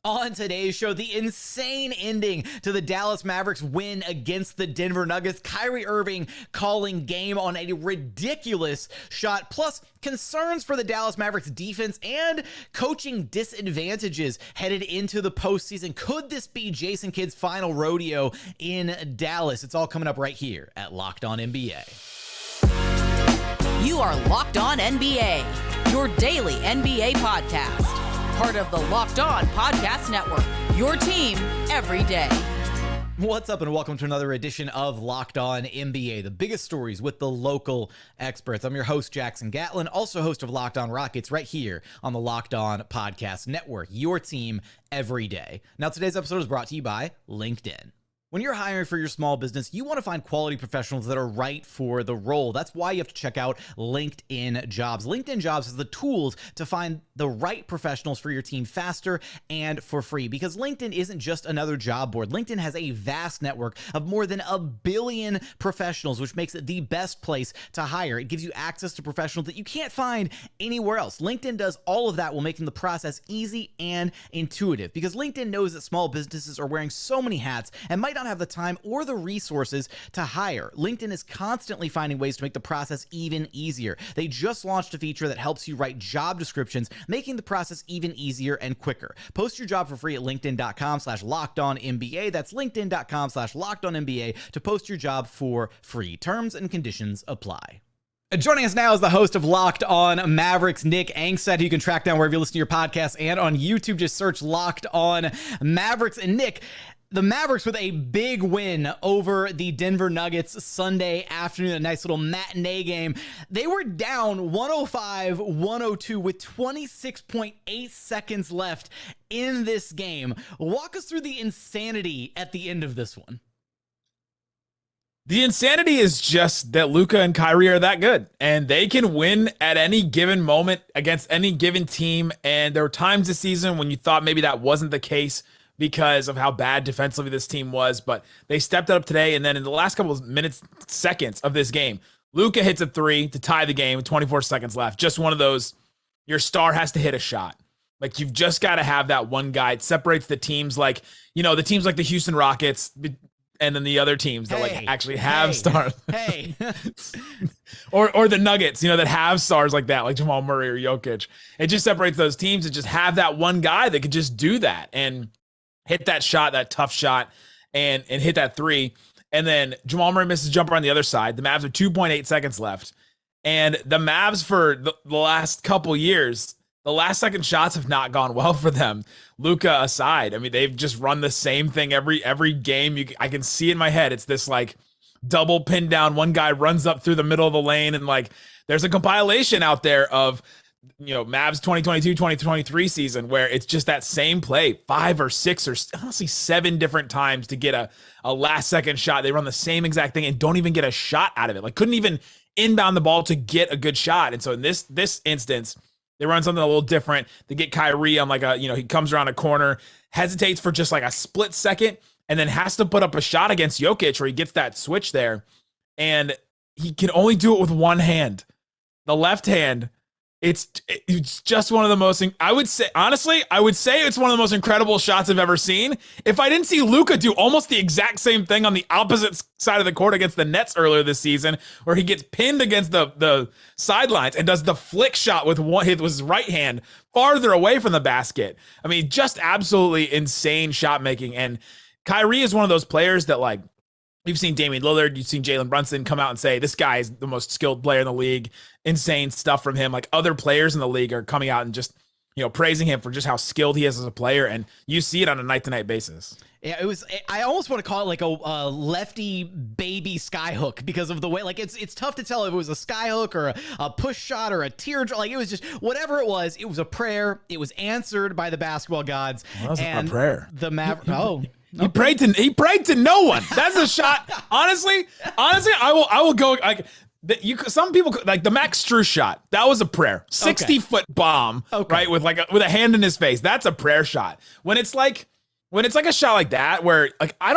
On today's show, the insane ending to the Dallas Mavericks win against the Denver Nuggets. Kyrie Irving calling game on a ridiculous shot, plus concerns for the Dallas Mavericks defense and coaching disadvantages headed into the postseason. Could this be Jason Kidd's final rodeo in Dallas? It's all coming up right here at Locked On NBA. You are Locked On NBA, your daily NBA podcast. Part of the Locked On Podcast Network, your team every day. What's up and welcome to another edition of Locked On NBA, the biggest stories with the local experts. I'm your host, Jackson Gatlin, also host of Locked On Rockets right here on the Locked On Podcast Network, your team every day. Now, today's episode is brought to you by LinkedIn. When you're hiring for your small business, you want to find quality professionals that are right for the role. That's why you have to check out LinkedIn Jobs. LinkedIn Jobs has the tools to find the right professionals for your team faster and for free, because LinkedIn isn't just another job board. LinkedIn has a vast network of more than 1 billion professionals, which makes it the best place to hire. It gives you access to professionals that you can't find anywhere else. LinkedIn does all of that while making the process easy and intuitive, because LinkedIn knows that small businesses are wearing so many hats and might not have the time or the resources to hire. LinkedIn is constantly finding ways to make the process even easier. They just launched a feature that helps you write job descriptions, making the process even easier and quicker. Post your job for free at linkedin.com/lockedonnba. That's linkedin.com/lockedonnba to post your job for free. Terms and conditions apply. Joining us now is the host of Locked On Mavericks, Nick Angstadt, who you can track down wherever you listen to your podcast and on YouTube. Just search Locked On Mavericks. And Nick, the Mavericks with a big win over the Denver Nuggets Sunday afternoon, a nice little matinee game. They were down 105-102 with 26.8 seconds left in this game. Walk us through the insanity at the end of this one. The insanity is just that Luka and Kyrie are that good, and they can win at any given moment against any given team. And there were times this season when you thought maybe that wasn't the case because of how bad defensively this team was, but they stepped it up today. And then in the last couple of minutes, seconds of this game, Luka hits a three to tie the game with 24 seconds left. Just one of those, your star has to hit a shot. Like, you've just got to have that one guy. It separates the teams, like, you know, the teams like the Houston Rockets and then the other teams that actually have stars. or the Nuggets, you know, that have stars like that, like Jamal Murray or Jokic. It just separates those teams and just have that one guy that could just do that and hit that shot, that tough shot, and hit that three. And then Jamal Murray misses a jumper on the other side. The Mavs have 2.8 seconds left. And the Mavs for the last couple years, the last second shots have not gone well for them, Luka aside. I mean, they've just run the same thing every game. I can see in my head, it's this like double pin down. One guy runs up through the middle of the lane, and like there's a compilation out there of, you know, Mavs 2022-2023 season where it's just that same play 5 or 6 or honestly 7 different times to get a last second shot. They run the same exact thing and don't even get a shot out of it. Like, couldn't even inbound the ball to get a good shot. And so in this instance, they run something a little different. They get Kyrie on like he comes around a corner, hesitates for just like a split second, and then has to put up a shot against Jokic where he gets that switch there. And he can only do it with one hand, the left hand. It's just one of the most, I would say it's one of the most incredible shots I've ever seen. If I didn't see Luka do almost the exact same thing on the opposite side of the court against the Nets earlier this season, where he gets pinned against the sidelines and does the flick shot with his right hand farther away from the basket. I mean, just absolutely insane shot making. And Kyrie is one of those players that, like, you've seen Damian Lillard, you've seen Jalen Brunson come out and say, this guy is the most skilled player in the league. Insane stuff from him. Like, other players in the league are coming out and just, you know, praising him for just how skilled he is as a player. And you see it on a night-to-night basis. Yeah, I almost want to call it like a lefty baby skyhook because of the way, like, it's tough to tell if it was a skyhook or a push shot or a teardrop. Like, it was just whatever it was a prayer. It was answered by the basketball gods. Well, that's a prayer. The Mavericks. He prayed to no one. That's a shot. Honestly, I will go like some people like the Max Strus shot. That was a prayer. 60-foot bomb, right? With a hand in his face. That's a prayer shot. When it's like a shot like that, where like I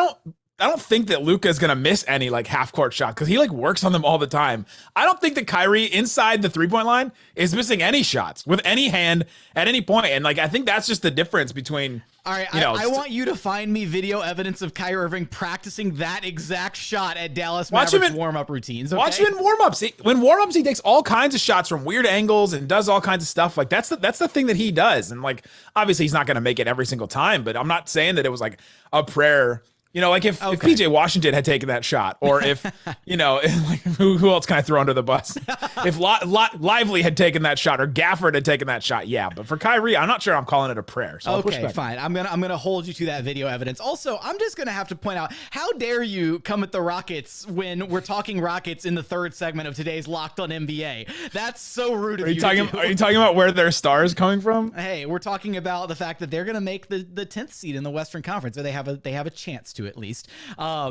don't think that Luka is going to miss any like half court shots because he like works on them all the time. I don't think that Kyrie inside the 3-point line is missing any shots with any hand at any point. And like, I think that's just the difference between. All right, I want you to find me video evidence of Kyrie Irving practicing that exact shot at Dallas Mavericks warm-up routines. Okay? Watch him in warm-ups. When warm-ups, he takes all kinds of shots from weird angles and does all kinds of stuff. Like that's the thing that he does. And like, obviously he's not going to make it every single time, but I'm not saying that it was like a prayer. You know, like if PJ Washington had taken that shot, or if, you know, like who else can I throw under the bus? If Lively had taken that shot, or Gafford had taken that shot, yeah. But for Kyrie, I'm not sure I'm calling it a prayer. So okay, fine. I'm gonna hold you to that video evidence. Also, I'm just gonna have to point out, how dare you come at the Rockets when we're talking Rockets in the third segment of today's Locked On NBA? That's so rude of you. Are you talking about where their star is coming from? Hey, we're talking about the fact that they're gonna make the 10th seed in the Western Conference, or they have a chance to, at least.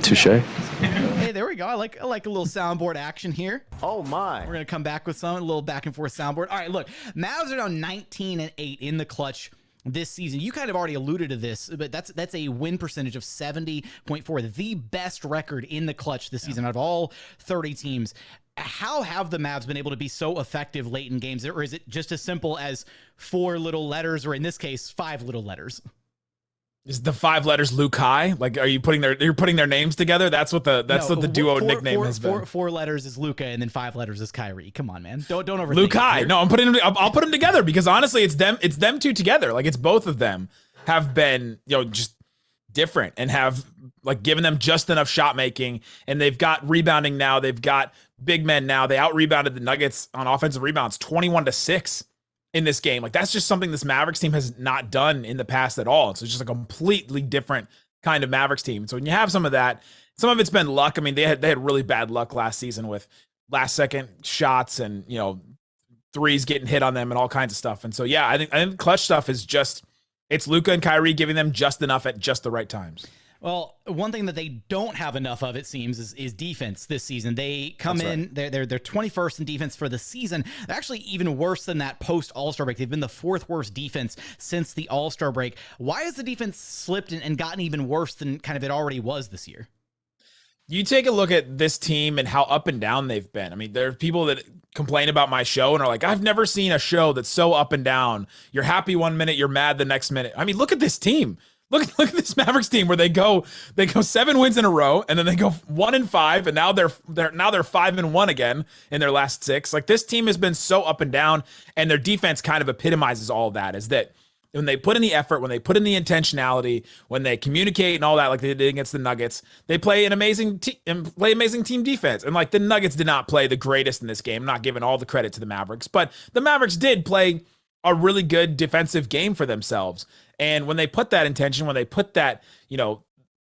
Touche. Hey, there we go. I like a little soundboard action here. Oh my. We're gonna come back with a little back and forth soundboard. All right, look, Mavs are now 19-8 in the clutch this season. You kind of already alluded to this, but that's a win percentage of 70.4, the best record in the clutch this season out of all 30 teams. How have the Mavs been able to be so effective late in games, or is it just as simple as 4 little letters, or in this case, 5 little letters? Is the 5 letters Lukai? Like, are you putting their names together? That's what the duo nickname has been. 4 letters is Luka, and then 5 letters is Kyrie. Come on, man. Don't overthink Lukai. No, I'll put them together because honestly, it's them two together. Like, it's both of them have been, you know, just different and have like given them just enough shot making, and they've got rebounding now. They've got big men now. They out rebounded the Nuggets on offensive rebounds 21-6. In this game. Like, that's just something this Mavericks team has not done in the past at all. So it's just a completely different kind of Mavericks team. So when you have some of that, some of it's been luck. I mean, they had really bad luck last season with last second shots and, you know, threes getting hit on them and all kinds of stuff. And so, yeah, I think clutch stuff is just, it's Luka and Kyrie giving them just enough at just the right times. Well, one thing that they don't have enough of, it seems, is defense this season. They come in, they're 21st in defense for the season. They're actually even worse than that post All-Star break. They've been the 4th worst defense since the All-Star break. Why has the defense slipped and gotten even worse than kind of it already was this year? You take a look at this team and how up and down they've been. I mean, there are people that complain about my show and are like, I've never seen a show that's so up and down. You're happy one minute, you're mad the next minute. I mean, look at this team. Look at this Mavericks team where they go 7 wins in a row, and then they go 1-5, and now they're 5-1 again in their last 6. Like, this team has been so up and down, and their defense kind of epitomizes all of that. Is that when they put in the effort, when they put in the intentionality, when they communicate and all that, like they did against the Nuggets, they play an amazing team defense. And like, the Nuggets did not play the greatest in this game. I'm not giving all the credit to the Mavericks, but the Mavericks did play a really good defensive game for themselves. And when they put that intention, when they put that, you know,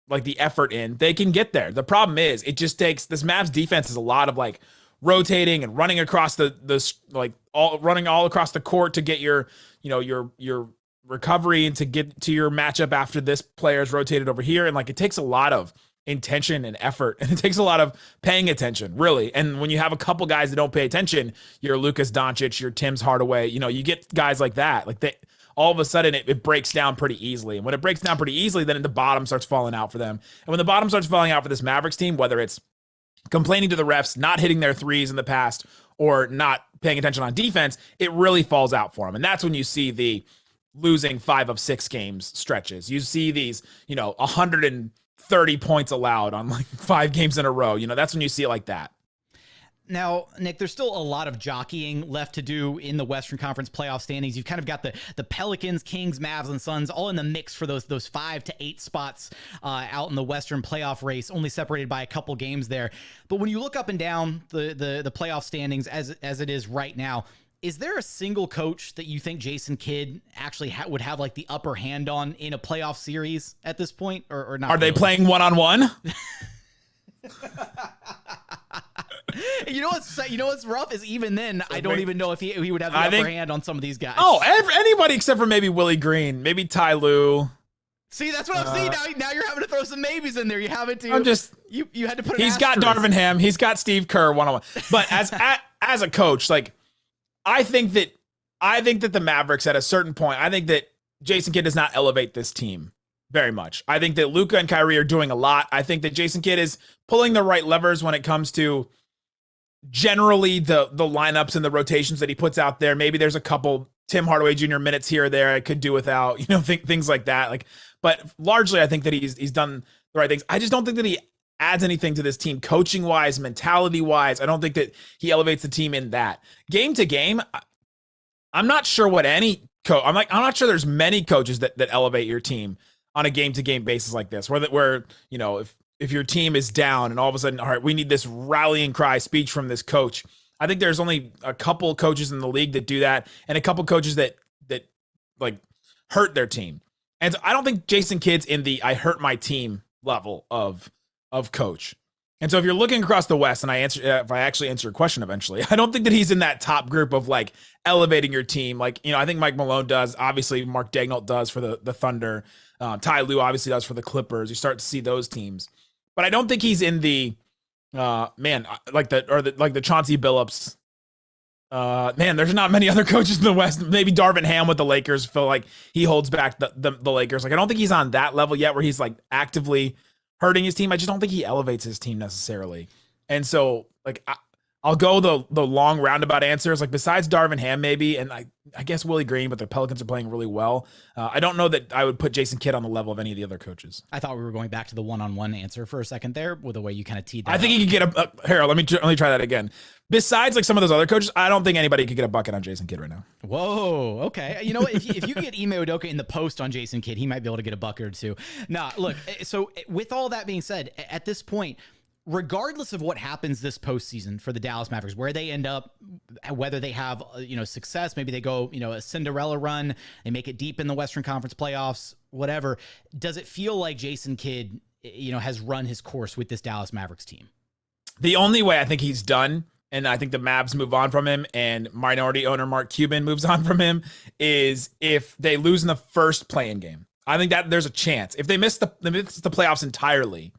like the effort in, they can get there. The problem is it just takes, this Mavs defense is a lot of like rotating and running across running all across the court to get your, you know, your recovery and to get to your matchup after this player's rotated over here. And like, it takes a lot of intention and effort, and it takes a lot of paying attention, really. And when you have a couple guys that don't pay attention, your Luka's Doncic, your Tim's Hardaway, you know, you get guys like that, like they, all of a sudden it breaks down pretty easily. And when it breaks down pretty easily, then the bottom starts falling out for them. And when the bottom starts falling out for this Mavericks team, whether it's complaining to the refs, not hitting their threes in the past, or not paying attention on defense, it really falls out for them. And that's when you see the losing 5 of 6 games stretches. You see these, you know, 130 points allowed on like 5 games in a row. You know, that's when you see it like that. Now, Nick, there's still a lot of jockeying left to do in the Western Conference playoff standings. You've kind of got the Pelicans, Kings, Mavs, and Suns all in the mix for those 5 to 8 spots out in the Western playoff race, only separated by a couple games there. But when you look up and down the playoff standings as it is right now, is there a single coach that you think Jason Kidd actually would have like the upper hand on in a playoff series at this point, or not? Are they playing one-on-one? You know what's rough is even then I don't even know if he would have the upper hand on some of these guys. Oh, anybody except for maybe Willie Green, maybe Ty Lue. See, that's what I'm saying. Now you're having to throw some maybes in there. You have it to. You had to put. He's got Darvin Ham. He's got Steve Kerr one-on-one. But as a coach, like I think that the Mavericks at a certain point, I think that Jason Kidd does not elevate this team very much. I think that Luka and Kyrie are doing a lot. I think that Jason Kidd is pulling the right levers when it comes to generally the lineups and the rotations that he puts out there. Maybe there's a couple Tim Hardaway Jr. minutes here or there I could do without, things like that. But largely I think that he's done the right things. I just don't think that he adds anything to this team coaching wise, mentality wise. I don't think that he elevates the team in that game to game. I'm not sure what any coach, I'm not sure there's many coaches that elevate your team on a game to game basis like this, where if your team is down and all of a sudden, all right, we need this rallying cry speech from this coach. I think there's only a couple coaches in the league that do that, and a couple coaches that like hurt their team. And so I don't think Jason Kidd's in the I hurt my team level of coach. And so if you're looking across the West, and if I actually answer your question eventually, I don't think that he's in that top group of like elevating your team. I think Mike Malone does. Obviously, Mark Daigneault does for the Thunder. Ty Lue obviously does for the Clippers. You start to see those teams. But I don't think he's in the like the Chauncey Billups. There's not many other coaches in the West. Maybe Darvin Ham with the Lakers feel like he holds back the Lakers. I don't think he's on that level yet where he's like actively hurting his team. I just don't think he elevates his team necessarily. And so I'll go the long roundabout answers. Besides Darvin Ham maybe, and I guess Willie Green, but the Pelicans are playing really well. I don't know that I would put Jason Kidd on the level of any of the other coaches. I thought we were going back to the one-on-one answer for a second there with the way you kind of teed that I think he could get here, let me try that again. Besides some of those other coaches, I don't think anybody could get a bucket on Jason Kidd right now. Whoa, okay. You know what? If you could get Ime Udoka in the post on Jason Kidd, he might be able to get a bucket or two. Nah, look, so with all that being said, at this point, regardless of what happens this postseason for the Dallas Mavericks, where they end up, whether they have, success, maybe they go, a Cinderella run, they make it deep in the Western Conference playoffs, whatever. Does it feel like Jason Kidd, has run his course with this Dallas Mavericks team? The only way I think he's done, and I think the Mavs move on from him and minority owner Mark Cuban moves on from him, is if they lose in the first play-in game. I think that there's a chance. If they miss the playoffs entirely,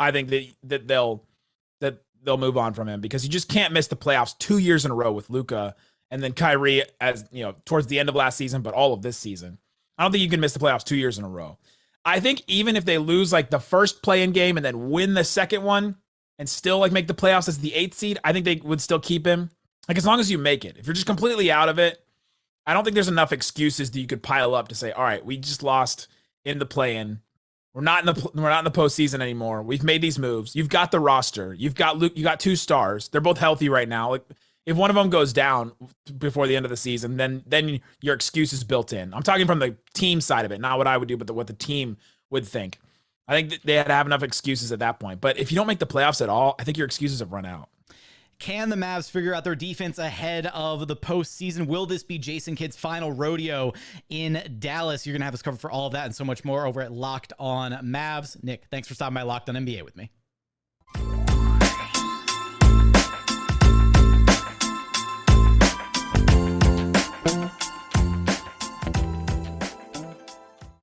I think that they'll move on from him, because you just can't miss the playoffs 2 years in a row with Luka and then Kyrie, as towards the end of last season, but all of this season. I don't think you can miss the playoffs 2 years in a row. I think even if they lose the first play-in game and then win the second one and still make the playoffs as the 8th seed, I think they would still keep him. As long as you make it. If you're just completely out of it, I don't think there's enough excuses that you could pile up to say, all right, we just lost in the play-in. We're not in the postseason anymore. We've made these moves. You've got the roster. You've got Luke. You got 2 stars. They're both healthy right now. If one of them goes down before the end of the season, then your excuse is built in. I'm talking from the team side of it, not what I would do, but what the team would think. I think that they had to have enough excuses at that point. But if you don't make the playoffs at all, I think your excuses have run out. Can the Mavs figure out their defense ahead of the postseason? Will this be Jason Kidd's final rodeo in Dallas? You're going to have us covered for all of that and so much more over at Locked On Mavs. Nick, thanks for stopping by Locked On NBA with me.